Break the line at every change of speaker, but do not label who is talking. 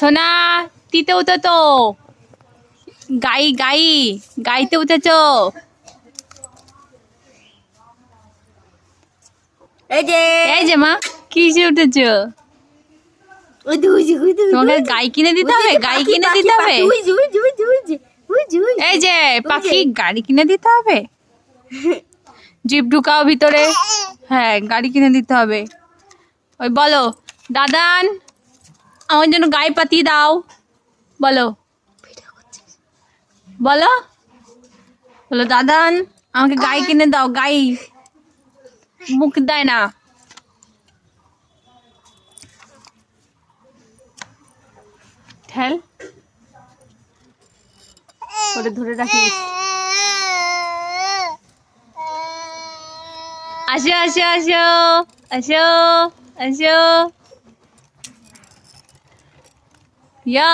সোনা তিতে উঠো তো, গাইতে উঠেছো। এই যে মা কিসে উঠেছো? তোমাকে গাই কিনে দিতে হবে, গাই কিনে দিতে হবে। এই যে পাখি গাড়ি কিনে দিতে হবে। জিপ ঢুকাও ভিতরে। হ্যাঁ গাড়ি কিনে দিতে হবে। ওই বলো দাদান আমার জন্য গায়ে পাতিয়ে দাও। বলো বলো বলো দাদান আমাকে গাই কিনে দাও। গাই মুখ দেয় না। ঠেল ওটা ধরে রাখিস। আসো আসো আসো আসো আসো। ইয়া